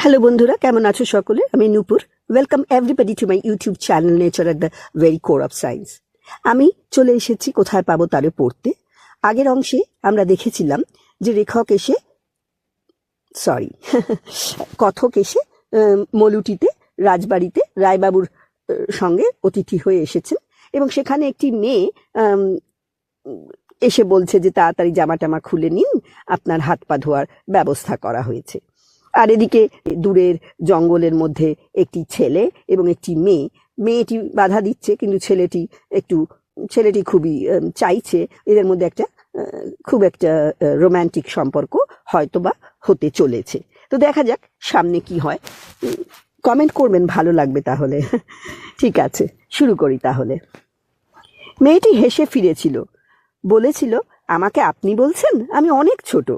Hello বন্ধুরা, কেমন আছো সকলে? আমি Nupur. Welcome everybody to my YouTube channel nature at the very core of science. আমি চলে এসেছি কোথায় পাবো তারে পড়তে। আগের অংশে আমরা দেখেছিলাম যে কথক এসে মলুটিতে রাজবাড়িতে রায়বাবুর সঙ্গে অতিথি হয়ে এসেছেন এবং সেখানে একটি মেয়ে এসে বলছে যে তাড়াতাড়ি জামা টামা খুলে নিন, আপনার হাত পা ধোয়ার ব্যবস্থা করা হয়েছে। আর এদিকে দূরের জঙ্গলের মধ্যে একটি ছেলে এবং একটি মেয়েটি বাধা দিচ্ছে, কিন্তু ছেলেটি খুবই চাইছে এদের মধ্যে খুব একটা রোম্যান্টিক সম্পর্ক হয়তোবা হতে চলেছে। তো দেখা যাক সামনে কি হয়। কমেন্ট করবেন, ভালো লাগবে তাহলে। ঠিক আছে, শুরু করি তাহলে। মেয়েটি হেসে ফিরেছিল, বলেছিল, আমাকে আপনি বলছেন? আমি অনেক ছোট।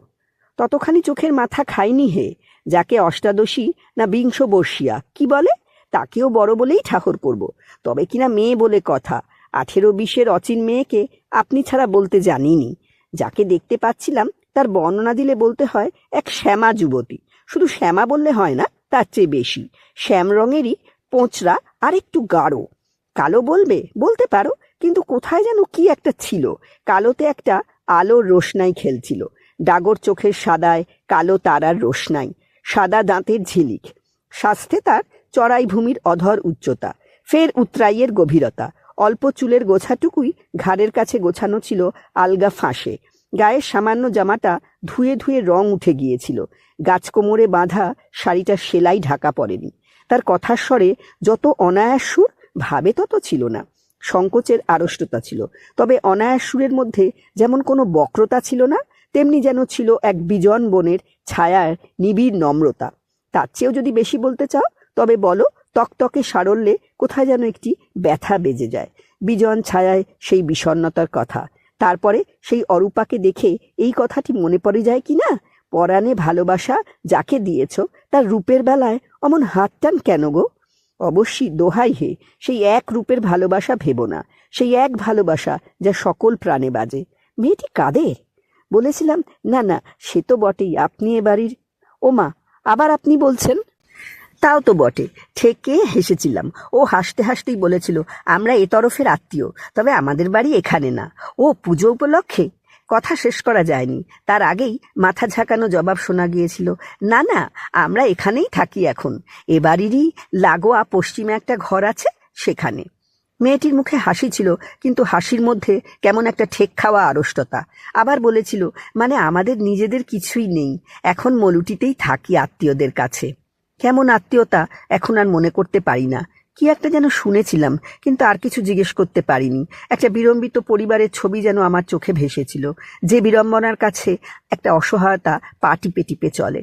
ততখানি চোখের মাথা খাইনি হে, যাকে অষ্টাদশী না বিংশ বর্ষিয়া কি বলে, তাকেও বড় বলেই ঠাহর করব। তবে কিনা মেয়ে বলে কথা, 18-20 অচিন মেয়েকে আপনি ছাড়া বলতে জানিনি। যাকে দেখতে পাচ্ছিলাম তার বর্ণনা দিলে বলতে হয় এক শ্যামা যুবতী। শুধু শ্যামা বললে হয় না, তার চেয়ে বেশি। শ্যাম রঙেরই পোঁচরা আর একটু গাঢ়। কালো বলতে পারো, কিন্তু কোথায় যেন কি একটা ছিল। কালোতে একটা আলোর রোশনাই খেলছিল। ডাগর চোখের সাদায় কালো তারার রোশনাই, সাদা দাঁতের ঝিলিক। স্বাস্থ্যে তার চড়াই ভূমির অধর উচ্চতা, ফের উত্তরাইয়ের গভীরতা। অল্প চুলের গোছাটুকুই ঘাড়ের কাছে গোছানো ছিল আলগা ফাঁসে। গায়ের সামান্য জামাটা ধুয়ে ধুয়ে রং উঠে গিয়েছিল। গাছ কোমরে বাঁধা শাড়িটা সেলাই ঢাকা পড়েনি। তার কথার স্বরে যত অনায়াস সুর, ভাবে তত ছিল না। সংকোচের আড়ষ্টতা ছিল, তবে অনায়াস সুরের মধ্যে যেমন কোনো বক্রতা ছিল না, তেমনি যেন ছিল এক বিজন বনের ছায়ার নিবিড় নম্রতা। তার চেয়েও যদি বেশি বলতে চাও তবে বলো, তকতকে সারল্যে কোথায় যেন একটি ব্যথা বেজে যায়। বিজন ছায়ায় সেই বিষণ্ণতার কথা। তারপরে সেই অরূপাকে দেখে এই কথাটি মনে পড়ে যায় কি না, পরাণে ভালোবাসা যাকে দিয়েছ তার রূপের বেলায় অমন হাত টান কেন গো? অবশ্যই দোহাই হে, সেই এক রূপের ভালোবাসা ভেবো না, সেই এক ভালোবাসা যা সকল প্রাণে বাজে। মেয়েটি কাঁদে। বলেছিলাম, না না, সে তো বটেই, আপনি এ বাড়ির। ওমা, আবার আপনি বলছেন? তাও তো বটে। ঠেকে হেসেছিলাম। ও হাসতে হাসতেই বলেছিল, আমরা এ তরফের আত্মীয়, তবে আমাদের বাড়ি এখানে না। ও পুজো উপলক্ষে? কথা শেষ করা যায়নি, তার আগেই মাথা ঝাঁকানো জবাব শোনা গিয়েছিল, না না, আমরা এখানেই থাকি এখন। এ বাড়িরই লাগোয়া পশ্চিমে একটা ঘর আছে, সেখানে। মেয়েটির মুখে হাসি ছিল, কিন্তু হাসির মধ্যে কেমন একটা ঠেক খাওয়া আড়ষ্টতা। আবার বলেছিল, মানে আমাদের নিজেদের কিছুই নেই, এখন মলুটিতেই থাকি আত্মীয়দের কাছে। কেমন আত্মীয়তা এখন আর মনে করতে পারি না। কি একটা যেন শুনেছিলাম, কিন্তু আর কিছু জিজ্ঞেস করতে পারিনি। একটা বিড়ম্বিত পরিবারের ছবি যেন আমার চোখে ভেসেছিল, যে বিড়ম্বনার কাছে একটা অসহায়তা পা টিপে টিপে চলে।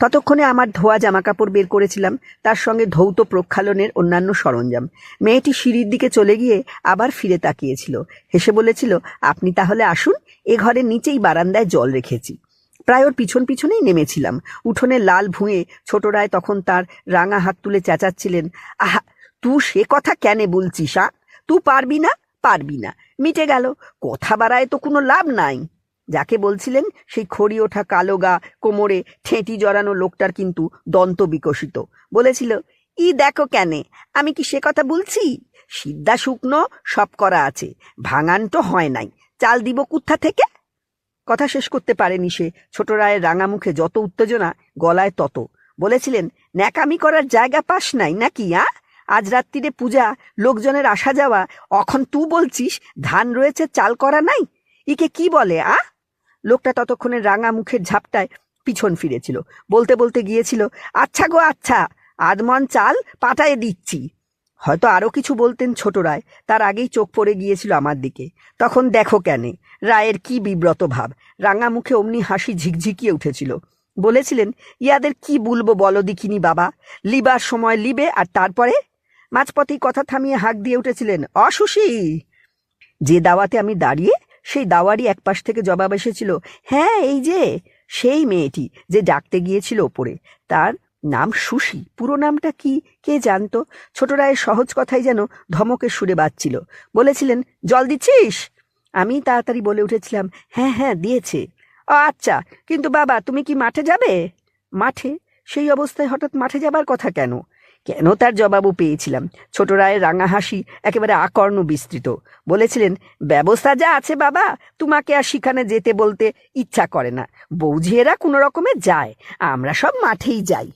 ততক্ষণে আমার ধোয়া জামাকাপড় বের করেছিলাম, তার সঙ্গে ধৌত প্রক্ষালনের অন্যান্য সরঞ্জাম। মেয়েটি সিঁড়ির দিকে চলে গিয়ে আবার ফিরে তাকিয়েছিল, হেসে বলেছিল, আপনি তাহলে আসুন, এ ঘরের নিচেই বারান্দায় জল রেখেছি। প্রায় ওর পিছন পিছনেই নেমেছিলাম। উঠোনে লাল ভুঁয়ে ছোট রায় তখন তার রাঙা হাত তুলে চেঁচাচ্ছিলেন, আহা, তু সে কথা কেন বলছিস? তু পারবি না, পারবি না, মিটে গেল। কথা বাড়ায় তো কোনো লাভ নাই। যাকে বলছিলেন সেই খড়ি ওঠা কালো গা, কোমরে ঠেঁটি জড়ানো লোকটার কিন্তু দন্ত বিকশিত। বলেছিল, ই দেখো কেনে, আমি কি সে কথা বলছি? সিদ্ধা শুকনো সব করা আছে, ভাঙান তো হয় নাই, চাল দিব কোথা থেকে? কথা শেষ করতে পারেনি সে। ছোট রায়ের রাঙা মুখে যত উত্তেজনা, গলায় তত। বলেছিলেন, ন্যাকামি করার জায়গা পাস নাই নাকি? আজ রাত্রিরে পূজা, লোকজনের আসা যাওয়া, অখন তুই বলছিস ধান রয়েছে, চাল করা নাই? ইকে কি বলে? লোকটা ততক্ষণে রাঙা মুখের ঝাপটায় পিছন ফিরেছিল। বলতে বলতে গিয়েছিল, আচ্ছা গো আচ্ছা, আধমন চাল পাঠায়ে দিচ্ছি। হয়তো আরো কিছু বলতেন ছোট রায়, তার আগেই চোখ পড়ে গিয়েছিল আমার দিকে। তখন দেখো কেনে রায়ের কি বিব্রত ভাব, রাঙা মুখে অমনি হাসি ঝিকঝিকিয়ে উঠেছিল। বলেছিলেন, ইয়াদের কি বলবো বলো দেখিনি বাবা, লিবার সময় লিবে, আর তারপরে? মাঝপথেই কথা থামিয়ে হাঁক দিয়ে উঠেছিলেন, অসুশি। যে দাওয়াতে আমি দাঁড়িয়ে, সেই দাওয়ারই এক পাশ থেকে জবাব এসেছিল, হ্যাঁ এই যে সেই মেয়েটি যে ডাকতে গিয়েছিল ওপরে, তার নাম সুশি। পুরো নামটা কি কে জানতো? ছোট রায়ের সহজ কথাই যেন ধমকের সুরে বাজছিল। বলেছিলেন, জল দিচ্ছিস? আমি তাড়াতাড়ি বলে উঠেছিলাম, হ্যাঁ হ্যাঁ দিয়েছে। আচ্ছা, কিন্তু বাবা তুমি কি মাঠে যাবে? মাঠে? সেই অবস্থায় হঠাৎ মাঠে যাবার কথা কেন? কেন তার জবাবও পেয়েছিলাম। ছোট রায়ের রাঙা হাসি একেবারে আকর্ণ বিস্তৃত। বলেছিলেন, ব্যবস্থা যা আছে বাবা, তোমাকে আর সেখানে যেতে বলতে ইচ্ছা করে না। বৌঝিয়েরা কোনো রকমে যায়, আমরা সব মাঠেই যাই।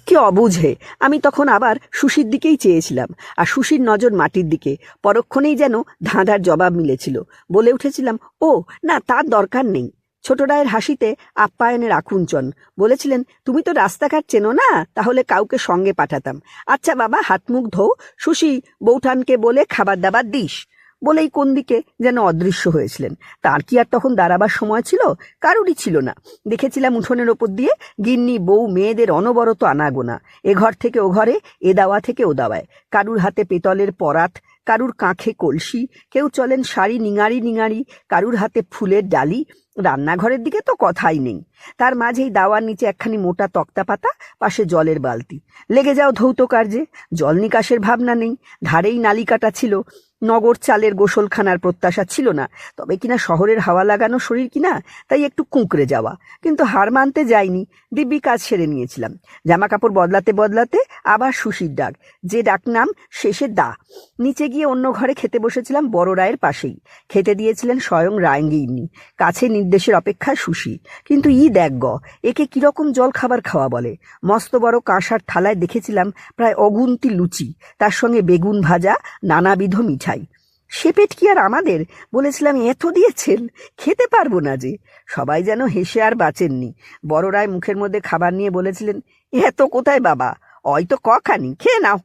কি অবুঝে! আমি তখন আবার সুশীর দিকেই চেয়েছিলাম, আর সুশীর নজর মাটির দিকে। পরক্ষণেই যেন ধাঁধার জবাব মিলেছিল। বলে উঠেছিলাম, ও না, তার দরকার নেই। ছোট রায়ের হাসিতে আপ্যায়নের আকুঞ্চন। বলেছিলেন, তুমি তো রাস্তাঘাট চেনো না, তাহলে কাউকে সঙ্গে পাঠাতাম। আচ্ছা বাবা, হাত মুখ ধো, সুশী বৌঠানকে বলে খাবার দাবার দিস। বলেই কোন দিকে যেন অদৃশ্য হয়েছিলেন। তার কি আর তখন দাঁড়াবার সময় ছিল? কারুরই ছিল না। দেখেছিলাম উঠোনের ওপর দিয়ে গিন্নি বউ মেয়েদের অনবরত আনাগোনা, এ ঘর থেকে ও ঘরে, এ দাওয়া থেকে ও দাওয়ায়। কারুর হাতে পেতলের পরাত, কারুর কাঁখে কলসি, কেউ চলেন শাড়ি নিঙাড়ি নিঙাড়ি, কারুর হাতে ফুলের ডালি। রান্নাঘরের দিকে তো কথাই নেই। তার মাঝেই দাওয়ার নিচে একখানি মোটা তক্তা পাতা, পাশে জলের বালতি। লেগে যাও ধৌত কার্যে। জল নিকাশের ভাবনা নেই। ধারেই নালিকাটা ছিল। নগর চালের গোসলখানার প্রত্যাশা ছিল না, তবে কিনা শহরের হাওয়া লাগানো শরীর কিনা, তাই একটু কুঁকড়ে যাওয়া। কিন্তু হার মানতে যাইনি, দিব্যি কাজ সেরে নিয়েছিলাম। জামা কাপড় বদলাতে বদলাতে আবার সুশীর ডাক, যে ডাক নাম শেষে দা। নিচে গিয়ে অন্য ঘরে খেতে বসেছিলাম বড় রায়ের পাশেই। খেতে দিয়েছিলেন স্বয়ং রায়ঙ্গিনী, কাছে নির্দেশের অপেক্ষায় সুশী। কিন্তু দেখ গ, একে কিরকম জল খাবার খাওয়া বলে। মস্ত বড় কাঁসার থালায় দেখেছিলাম প্রায় অগুন্তি লুচি, তার সঙ্গে বেগুন ভাজা, নানাবিধ মিঠাই। সে পেট কি আর আমাদের? বলেছিলাম, এত দিয়েছেন, খেতে পারবো না যে। সবাই যেন হেসে আর বাঁচেননি। বড় রায় মুখের মধ্যে খাবার নিয়ে বলেছিলেন, এত কোথায় বাবা, হয়তো কখানি, খেয়ে নাও।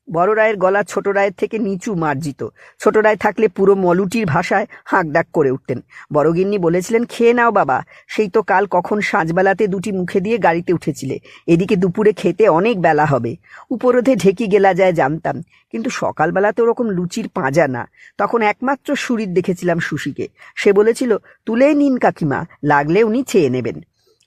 বড় রায়ের গলা ছোট রায়ের থেকে নিচু মার্জিত। ছোট রায় থাকলে পুরো মলুটির ভাষায় হাঁকডাক করে উঠতেন। বড় গিন্নি বলেছিলেন, খেয়ে নাও বাবা, সেই তো কাল কখন সাঁঝবেলাতে দুটি মুখে দিয়ে গাড়িতে উঠেছিলে, এদিকে দুপুরে খেতে অনেক বেলা হবে। উপরোধে ঢেকি গেলা যায় জানতাম, কিন্তু সকালবেলাতে ওরকম লুচির পাঁজা না। তখন একমাত্র সুরিত দেখেছিলাম সুশীকে। সে বলেছিল, তুলে নিন কাকিমা, লাগলে উনি চেয়ে নেবেন।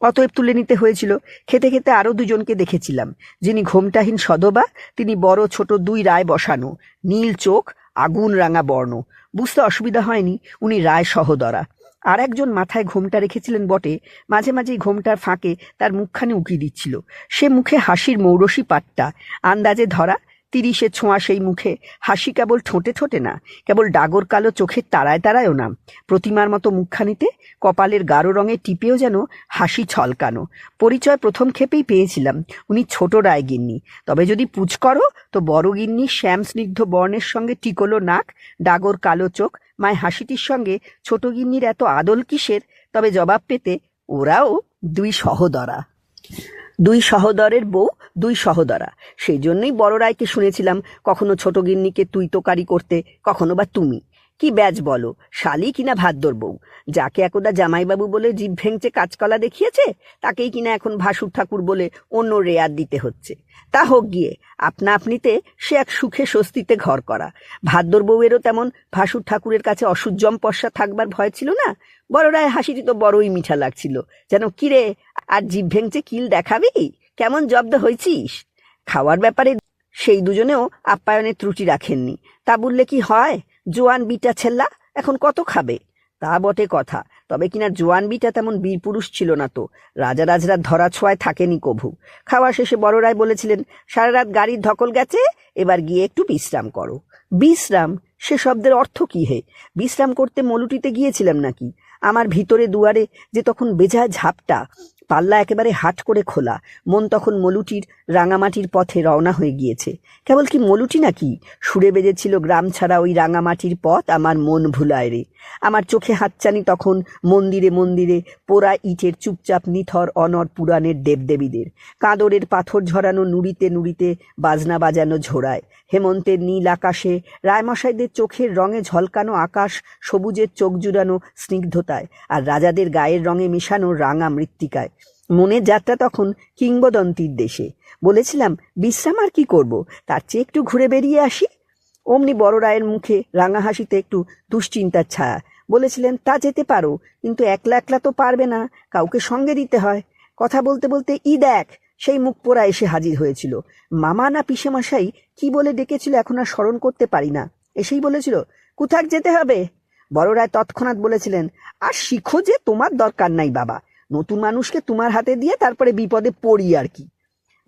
অতএব তুলে নিতে হয়েছিল। খেতে খেতে আরো দুজনকে দেখেছিলাম। যিনি ঘোমটাহীন সধবা, তিনি বড় ছোট দুই রায় বসানো, নীল চোখ, আগুন রাঙা বর্ণ। বুঝতে অসুবিধা হয়নি উনি রায় সহদরা। আর একজন মাথায় ঘোমটা রেখেছিলেন বটে, মাঝে মাঝেই ঘোমটার ফাঁকে তার মুখখানি উকি দিচ্ছিল। সে মুখে হাসির মৌরসী পাট্টা, আন্দাজে ধরা 30-এ ছোঁয়া সেই মুখে। হাসি কেবল ঠোঁটে ঠোঁটে না, কেবল ডাগর কালো চোখের তারায় তারায়ও না। প্রতিমার মতো মুখখানিতে কপালের গাঢ় রঙে টিপেও যেন হাসি ছলকানো। পরিচয় প্রথম ক্ষেপেই পেয়েছিলাম, উনি ছোট রায় গিন্নি। তবে যদি পুছ করো তো বড় গিন্নি শ্যাম স্নিগ্ধ বর্ণের সঙ্গে টিকলো নাক, ডাগর কালো চোখ। মায় হাসিটির সঙ্গে ছোট গিন্নির এত আদল কিসের? তবে জবাব পেতে ওরাও দুই সহদরা। দুই সহদরের বউ, দুই সহদরা। সেই জন্যই বড় রায়কে শুনেছিলাম কখনো ছোট গিন্নিকে তুই তোকারি করতে, কখনো বা তুমি। কি ব্যাজ বলো, শালি কিনা ভাদ্যর বউ। যাকে একদা জামাইবাবু বলে জিভ ভেঙচে কাঁচকলা দেখিয়েছে, তাকেই কিনা এখন ভাসুর ঠাকুর বলে অন্য রেয়াত দিতে হচ্ছে। তা হোক গিয়ে, আপনা আপনিতে সে এক সুখে স্বস্তিতে ঘর করা। ভাদ্যর বউয়েরও তেমন ভাসুর ঠাকুরের কাছে অসুজ্জম পশ্চা থাকবার ভয় ছিল না। বড় রায় হাসিটি তো বড়ই মিঠা লাগছিল, যেন কিরে আর জিভ ভেঙচে কিল দেখাবি, কেমন জব্দ হয়েছিস। খাওয়ার ব্যাপারে সেই দুজনেও আপ্যায়নের ত্রুটি রাখেননি। তা বললে কি হয়, জোয়ান বিটা ছেল্লা এখন কত খাবে? তা বটে কথা, তবে কিনা জোয়ান বিটা তেমন বীরপুরুষ ছিল না তো। রাজা রাজরার ধরা ছোঁয়ায় থাকেনি কভু। খাওয়া শেষে বড় রায় বলেছিলেন, সারা রাত গাড়ির ধকল গেছে, এবার গিয়ে একটু বিশ্রাম করো। বিশ্রাম? সে শব্দের অর্থ কি হে? বিশ্রাম করতে মলুটিতে গিয়েছিলাম নাকি? আমার ভিতরে দুয়ারে যে তখন বেজায় ঝাপটা, পাল্লা একেবারে হাট করে খোলা। মন তখন মলুটির রাঙামাটির পথে রওনা হয়ে গিয়েছে। কেবল কি মলুটি নাকি, সুরে বেজেছিল গ্রাম ছাড়া ওই রাঙামাটির পথ আমার মন ভুলায় রে। আমার চোখে হাতচানি তখন মন্দিরে মন্দিরে পোড়া ইটের চুপচাপ নিথর অনর পুরাণের দেবদেবীদের। কাঁদরের পাথর ঝরানো নুড়িতে নুড়িতে বাজনা বাজানো ঝোড়ায়। হেমন্তের নীল আকাশে রায়মশাইদের চোখের রঙে ঝলকানো আকাশ সবুজের চোখ জুড়ানো স্নিগ্ধতায়, আর রাজাদের গায়ের রঙে মেশানো রাঙা মৃত্তিকায়। মনের যাত্রা তখন কিংবদন্তির দেশে। বলেছিলাম, বিশ্রাম আর কি করব, তার চেয়ে একটু ঘুরে বেরিয়ে আসি। অমনি বড় রায়ের মুখে রাঙা হাসিতে একটু দুশ্চিন্তার ছায়া। বলেছিলেন, তা যেতে পারো, কিন্তু একলা একলা তো পারবে না, কাউকে সঙ্গে দিতে হয়। কথা বলতে বলতে দেখ, সেই মুখ পোড়া এসে হাজির হয়েছিল। মামা না পিসে মশাই কি বলে ডেকেছিল এখন আর স্মরণ করতে পারি না। এসেই বলেছিল, কোথাক যেতে হবে? বড় রায় তৎক্ষণাৎ বলেছিলেন, আর শিখো যে তোমার দরকার নাই বাবা, নতুন মানুষকে তোমার হাতে দিয়ে তারপরে বিপদে পড়ি আর কি।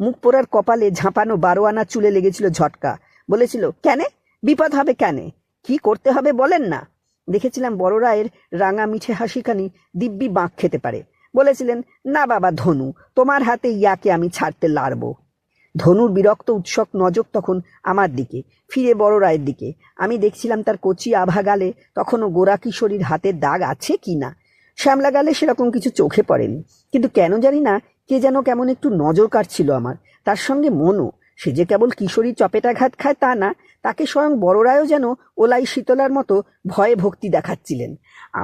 মুখ পোড়ার কপালে ঝাঁপানো 12 আনা চুলে লেগেছিল ঝটকা। বলেছিল, কেনে? বিপদ হবে কেনে? কি করতে হবে বলেন না। দেখেছিলাম বড় রায়ের রাঙা মিঠে হাসিখানি দিব্যি বাঁক খেতে পারে। বলেছিলেন, না বাবা ধনু, তোমার হাতে ইয়াকে আমি ছাড়তে লারব। ধনুর বিরক্ত উৎসুক নজর তখন আমার দিকে, ফিরে বড় রায়ের দিকে। আমি দেখছিলাম তার কচি আভা গালে তখনও গোরা কিশোরীর হাতের দাগ আছে কি না। শ্যামলা গালে সেরকম কিছু চোখে পড়েনি, কিন্তু কেন জানি না কে যেন কেমন একটু নজর কাটছিল আমার। তার সঙ্গে মনও। সে যে কেবল কিশোরী চপেটাঘাত খায় তা না, তাকে স্বয়ং বড় রায়ও যেন ওলাই শীতলার মতো ভয়ে ভক্তি দেখাচ্ছিলেন।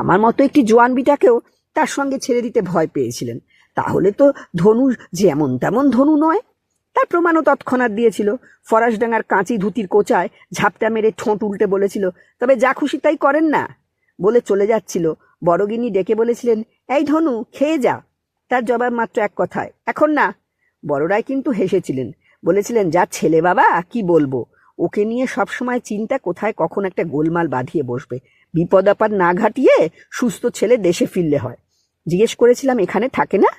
আমার মতো একটি জোয়ান বিটাকেও তার সঙ্গে ছেড়ে দিতে ভয় পেয়েছিলেন। তাহলে তো ধনু যেমন তেমন ধনু নয়। তার প্রমাণও তৎক্ষণাৎ দিয়েছিল। ফরাসডাঙ্গার কাঁচি ধুতির কোচায় ঝাপটা মেরে ঠোঁট উল্টে বলেছিল, তবে যা খুশি তাই করেন না। বলে চলে যাচ্ছিল, বড়গিন্নি ডেকে বলেছিলেন, এই ধনু, খেয়ে যা। তার জবাব মাত্র এক কথায়, এখন না। বড় রায় কিন্তু হেসেছিলেন, বলেছিলেন, যা ছেলে বাবা, কি বলবো। ওকে নিয়ে সবসময় চিন্তা কোথায় কখন একটা গোলমাল বাঁধিয়ে বসবে। বিপদ আপদ না ঘাটিয়ে সুস্থ ছেলে দেশে ফিরলে হয়। জিজ্ঞেস করেছিলাম, এখানে থাকে না?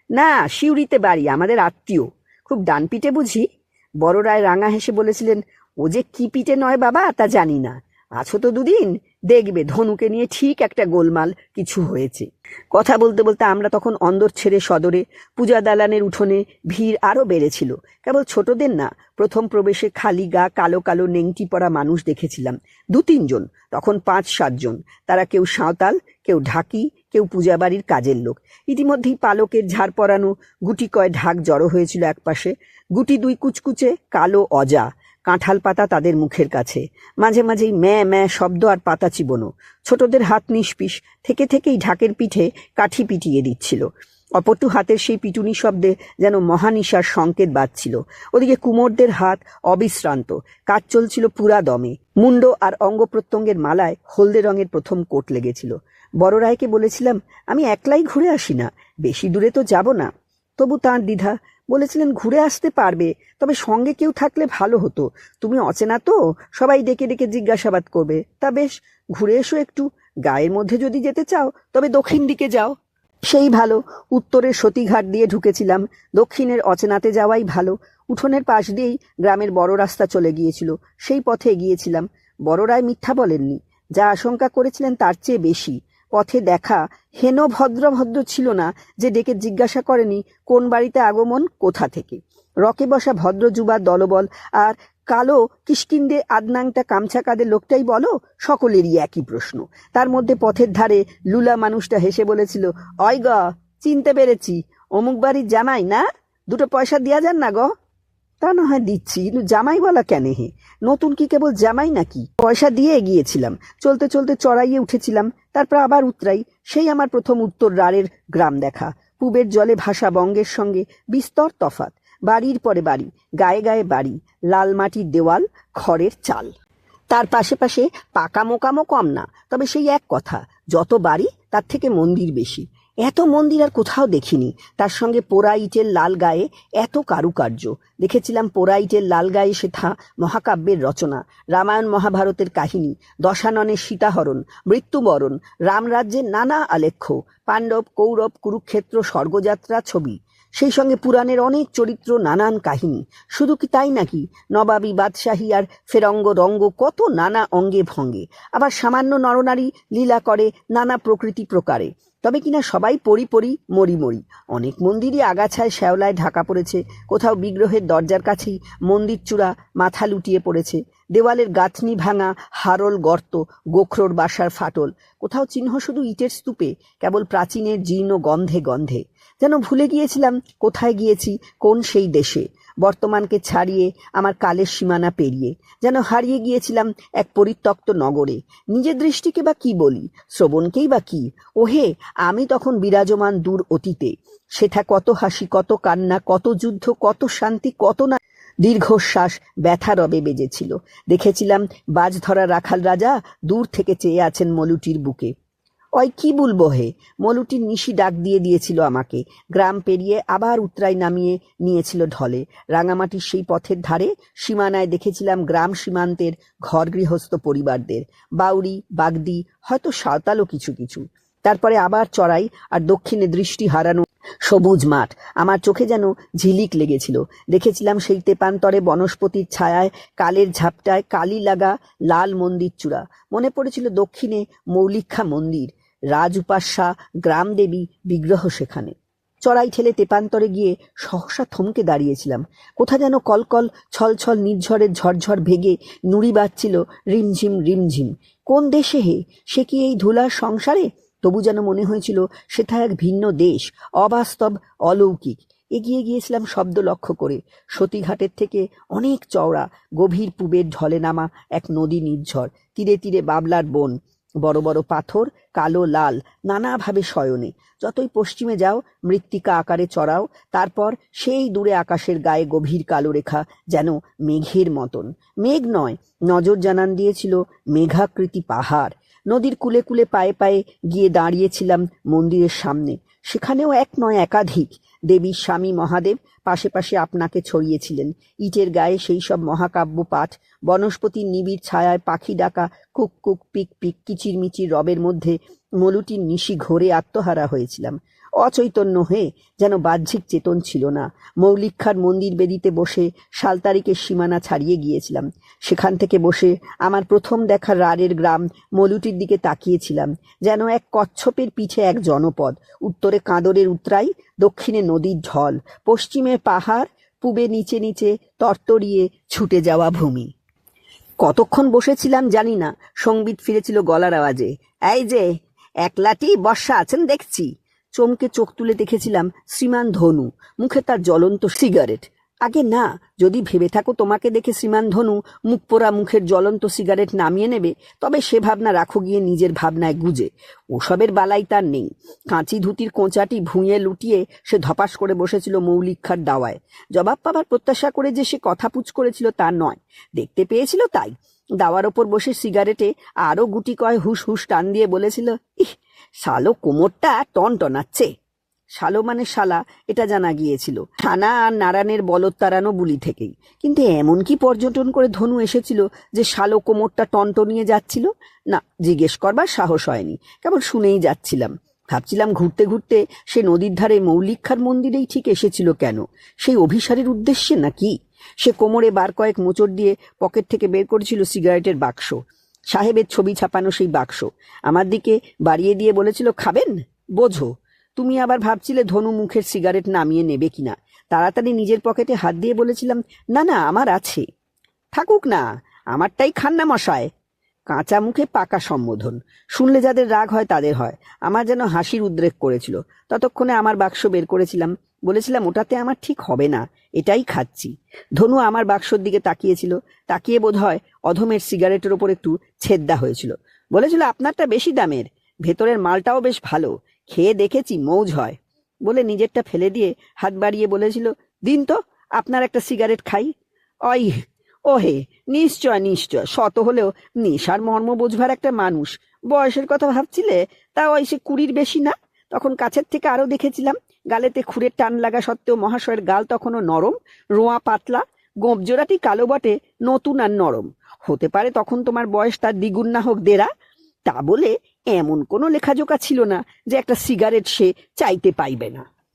না, সিউড়িতে বাড়ি, আমাদের আত্মীয়। খুব ডান পিটে বুঝি? বড় রায় রাঙা হেসে বলেছিলেন, ও যে কি পিটে নয় বাবা তা জানি না। আছো তো দুদিন, দেখবে ধনুকে নিয়ে ঠিক একটা গোলমাল কিছু হয়েছে। কথা বলতে বলতে আমরা তখন অন্দর ছেড়ে সদরে পূজা দালানের উঠোনে ভিড় আরো বেড়েছিল। কেবল ছোটদের না, প্রথম প্রবেশে খালি গা কালো কালো নেংটি পরা মানুষ দেখেছিলাম 2-3 জন, তখন 5-7 জন। তারা কেউ সাঁওতাল, কেউ ঢাকি, কেউ পূজা বাড়ির কাজের লোক। ইতিমধ্যেই পালকের ঝাড় পরানো গুটি কয় ঢাক জড়ো হয়েছিল একপাশে। গুটি 2 কুচকুচে কালো অজা, কাঁঠাল পাতা তাদের মুখের কাছে। মাঝে মাঝেই ম্যাঁ ম্যাঁ শব্দ আর পাতা চিবোনো। ছোটদের হাত নিষ্পিস থেকে থেকেই ঢাকের পিঠে কাঠি পিটিয়ে দিচ্ছিল। অপটু হাতের সেই পিটুনি শব্দে যেন মহানিশার সংকেত বাজছিল। ওদিকে কুমোরদের হাত অবিশ্রান্ত, কাজ চলছিল পুরা দমে। মুন্ড আর অঙ্গ প্রত্যঙ্গের মালায় হলদে রঙের প্রথম কোট লেগেছিল। বড় রায়কে বলেছিলাম, আমি একলাই ঘুরে আসি না, বেশি দূরে তো যাব না। তবু তাঁর দ্বিধা। বলেছিলেন, ঘুরে আসতে পারবে, তবে সঙ্গে কেউ থাকলে ভালো হতো। তুমি অচেনা তো, সবাই ডেকে ডেকে জিজ্ঞাসাবাদ করবে। তা বেশ, ঘুরে এসো একটু। গায়ের মধ্যে যদি যেতে চাও তবে দক্ষিণ দিকে যাও। সেই ভালো। উত্তরের সতীঘাট দিয়ে ঢুকেছিলাম, দক্ষিণের অচেনাতে যাওয়াই ভালো। উঠোনের পাশ দিয়েই গ্রামের বড় রাস্তা চলে গিয়েছিল, সেই পথে এগিয়েছিলাম। বড় রায় মিথ্যা বলেননি, যা আশঙ্কা করেছিলেন তার চেয়ে বেশি। পথে দেখা হেন ভদ্র ছিল না যে ডেকে জিজ্ঞাসা করেনি কোন বাড়িতে আগমন, কোথা থেকে। রকে বসা ভদ্র যুবার দলবল আর কালো কিষ্কিন্দে আদনাংটা কামছা কাঁধে লোকটাই বলো, সকলেরই একই প্রশ্ন। তার মধ্যে পথের ধারে লুলা মানুষটা হেসে বলেছিল, অয় গ, চিনতে পেরেছি, অমুক বাড়ির জামাই না? 2 পয়সা দিয়া যান না গ। তা না হয় দিচ্ছি, কিন্তু জামাই বলা কেন হে? নতুন কি কেবল জামাই নাকি? পয়সা দিয়ে এগিয়েছিলাম। চলতে চলতে চড়াইয়ে উঠেছিলাম, তারপর আবার উতরাই। সেই আমার প্রথম উত্তর রাড়ের গ্রাম দেখা। পূবের জলে ভাসা বঙ্গের সঙ্গে বিস্তর তফাৎ। বাড়ির পরে বাড়ি, গায়ে গায়ে বাড়ি, লাল মাটির দেওয়াল, খড়ের চাল। তার পাশে পাশে পাকা মোকামও কম না, তবে সেই এক কথা, যত বাড়ি তার থেকে মন্দির বেশি। এত মন্দির আর কোথাও দেখিনি। তার সঙ্গে পোড়া ইটের লাল গায়ে এত কারুকার্য। দেখেছিলাম পোড়া ইটের লাল গায়ে সেথা মহাকাব্যের রচনা, রামায়ণ মহাভারতের কাহিনী, দশাননের সীতাহরণ, মৃত্যুবরণ, রামরাজ্যের নানা আলেখ্য, পাণ্ডব কৌরব কুরুক্ষেত্র স্বর্গযাত্রা ছবি। সেই সঙ্গে পুরাণের অনেক চরিত্র, নানান কাহিনী। শুধু কি তাই নাকি, নবাবী, বাদশাহী আর ফেরঙ্গ রঙ্গ, কত নানা অঙ্গে ভঙ্গে। আবার সামান্য নরনারী লীলা করে নানা প্রকৃতি প্রকারে। তবে কিনা সবাই পরি পরি, মরি মরি। অনেক মন্দিরই আগাছায় শ্যাওলায় ঢাকা পড়েছে। কোথাও বিগ্রহের দরজার কাছেই মন্দির চূড়া মাথা লুটিয়ে পড়েছে। দেওয়ালের গাঁথনি ভাঙা, হারল গর্ত, গোখরোর বাসার ফাটল। কোথাও চিহ্ন শুধু ইটের স্তূপে, কেবল প্রাচীনের জীর্ণ গন্ধে গন্ধে। যেন ভুলে গিয়েছিলাম কোথায় গিয়েছি, কোন সেই দেশে। বর্তমানকে ছাড়িয়ে আমার কালের সীমানা পেরিয়ে যেন হারিয়ে গিয়েছিলাম এক পরিত্যক্ত নগরে। নিজের দৃষ্টিকে বা কি বলি, শ্রবণকেই বা কি। ওহে, আমি তখন বিরাজমান দূর অতীতে। সেথা কত হাসি, কত কান্না, কত যুদ্ধ, কত শান্তি, কত না দীর্ঘশ্বাস ব্যথা রবে বেজেছিল। দেখেছিলাম বাজ ধরা রাখাল রাজা দূর থেকে চেয়ে আছেন মলুটির বুকে। ওই কি বলবো হে, মলুটির নিশি ডাক দিয়ে দিয়েছিল আমাকে। গ্রাম পেরিয়ে আবার উতরাই নামিয়ে নিয়েছিল ঢলে। রাঙামাটির সেই পথের ধারে সীমানায় দেখেছিলাম গ্রাম সীমান্তের ঘর গৃহস্থ পরিবারদের, বাউরি বাগদি, হয়তো সাঁওতালও কিছু কিছু। তারপরে আবার চড়াই, আর দক্ষিণে দৃষ্টি হারানো সবুজ মাঠ। আমার চোখে যেন ঝিলিক লেগেছিল। দেখেছিলাম সেই তেপান্তরে বনস্পতির ছায়ায়, কালের ঝাপটায় কালি লাগা লাল মন্দির চূড়া। মনে পড়েছিল দক্ষিণে মৌলিক্ষা মন্দির, রাজ উপাস্যা গ্রাম দেবী বিগ্রহ সেখানে। চড়াই ঠেলে তেপান্তরে গিয়ে সহসা থমকে দাঁড়িয়েছিলাম। কোথা যেন কলকল ছলছল নির্ঝরের ঝরঝর ভেগে নুড়ি বাজছিল রিমঝিম রিমঝিম। কোন দেশে হে? সে কি এই ধুলার সংসারে? তবু যেন মনে হয়েছিল সেটা এক ভিন্ন দেশ, অবাস্তব, অলৌকিক। এগিয়ে গিয়েছিলাম শব্দ লক্ষ্য করে। সতীঘাটের থেকে অনেক চওড়া, গভীর পুবের ঢলে নামা এক নদী নির্ঝর। তীরে তীরে বাবলার বন, বড় বড় পাথর, কালো লাল, নানাভাবে শয়নে। যতই পশ্চিমে যাও মৃত্তিকা আকারে চড়াও, তারপর সেই দূরে আকাশের গায়ে গভীর কালো রেখা, যেন মেঘের মতন। মেঘ নয়, নজর জানান দিয়েছিল মেঘাকৃতি পাহাড়। নদীর কূলে কূলে পায়ে পায়ে গিয়ে দাঁড়িয়েছিলাম মন্দিরের সামনে। সেখানেও এক নয় একাধিক দেবীর স্বামী মহাদেব পাশে পাশে আপনাকে ছড়িয়েছিলেন। ইটের গায়ে সেই সব মহাকাব্য পাঠ, বনস্পতির নিবিড় ছায়ায় পাখি ডাকা, কুক কুক পিক পিক কিচিরমিচির রবের মধ্যে মলুটির নিশি ঘোরে আত্মহারা হয়েছিলাম। অচৈতন্য হয়ে, যেন বাহ্যিক চেতন ছিল না। মৌলিক্ষার মন্দির বেদিতে বসে সালতারিকের সীমানা ছাড়িয়ে গিয়েছিলাম। সেখান থেকে বসে আমার প্রথম দেখা রাড়ের গ্রাম মলুটির দিকে তাকিয়েছিলাম, যেন এক কচ্ছপের পিঠে এক জনপদ। উত্তরে কাঁদরের উতরাই, দক্ষিণে নদীর ঢল, পশ্চিমে পাহাড়, পূবে নিচে নিচে তরতরিয়ে ছুটে যাওয়া ভূমি। কতক্ষণ বসেছিলাম জানি না। সঙ্গীত ফিরেছিল গলার আওয়াজে, এই যে একলাটি বর্ষা আছেন দেখছি। চমকে চোখ তুলে দেখেছিলাম শ্রীমান ধনু, মুখে তার জ্বলন্ত সিগারেট। আগে না, যদি ভেবে থাকো তোমাকে দেখে শ্রীমান ধনু মুখ পোড়া মুখের জ্বলন্ত সিগারেট নামিয়ে নেবে, তবে সে ভাবনা রাখো গিয়ে নিজের ভাবনায় গুজে। ওসবের বালাই তার নেই। কাঁচি ধুতির কোঁচাটি ভুঁইয়ে লুটিয়ে সে ধপাস করে বসেছিল মৌলিক্ষার দাওয়ায়। জবাব পাবার প্রত্যাশা করে যে সে কথা পুচ করেছিল তা নয়, দেখতে পেয়েছিল তাই। দাওয়ার ওপর বসে সিগারেটে আরো গুটি কয় হুস হুস টান দিয়ে বলেছিল, ইহ, শালো কোমরটা টন টনাচ্ছে। শালো মানে শালা, এটা জানা গিয়েছিল থানা আর নারায়ণের বলদ তাড়ানো বুলি থেকেই। কিন্তু এমন কি পর্যটন করে ধনু এসেছিল যে শালো কোমরটা টনটনিয়ে যাচ্ছিল? না, জিজ্ঞেস করবার সাহস হয়নি, কেবল শুনেই যাচ্ছিলাম। ভাবছিলাম ঘুরতে ঘুরতে সে নদীর ধারে মৌলিক্ষার মন্দিরেই ঠিক এসেছিল কেন? সেই অভিসারের উদ্দেশ্যে নাকি? সে কোমরে বার কয়েক মোচড় দিয়ে পকেট থেকে বের করেছিল সিগারেটের বাক্স, সাহেবের ছবি ছাপানো সেই বাক্স। আমার দিকে বাড়িয়ে দিয়ে বলেছিল, খাবেন? বোঝো। তুমি আবার ভাবছিলে ধনু মুখের সিগারেট নামিয়ে নেবে কিনা। তাড়াতাড়ি নিজের পকেটে হাত দিয়ে বলেছিলাম, না না, আমার আছে। থাকুক না, আমারটাই খান না মশায়। কাঁচা মুখে পাকা সম্বোধন। শুনলে যাদের রাগ হয় তাদের হয়। আমার যেন হাসির উদ্রেক করেছিল। ততক্ষণে আমার বাক্স বের করেছিলাম, বলেছিলাম, ওটাতে আমার ঠিক হবে না, এটাই খাচ্ছি। ধনু আমার বাক্সর দিকে তাকিয়েছিল, তাকিয়ে বোধ হয় অধমের সিগারেটের ওপর একটু ছেদ্দা হয়েছিল। বলেছিল, আপনারটা বেশি দামের, ভেতরের মালটাও বেশ ভালো, খেয়ে দেখেছি, মৌজ হয়। বলে নিজেরটা ফেলে দিয়ে হাত বাড়িয়ে বলেছিল, দিন তো, আপনার একটা সিগারেট খাই। ওই ওহে, নিশ্চয় নিশ্চয়, শত হলেও নেশার মর্ম বোঝবার একটা মানুষ। বয়সের কথা ভাবছিলে? তা ওই সে 20 বেশি না। তখন কাছের থেকে আরো দেখেছিলাম। গালেতে খুরের টান লাগা সত্ত্বেও মহাশয়ের গাল তখনও নরম, রোঁয়া পাতলা, গোঁপজোড়াটি কালো বটে, নতুন আর নরম। হতে পারে তখন তোমার বয়স তার দ্বিগুণ না হোক 1.5। তা বলে এমন কোনো লেখাজোকা ছিল না যে একটা সিগারেট সে চাইতে পাইবে না।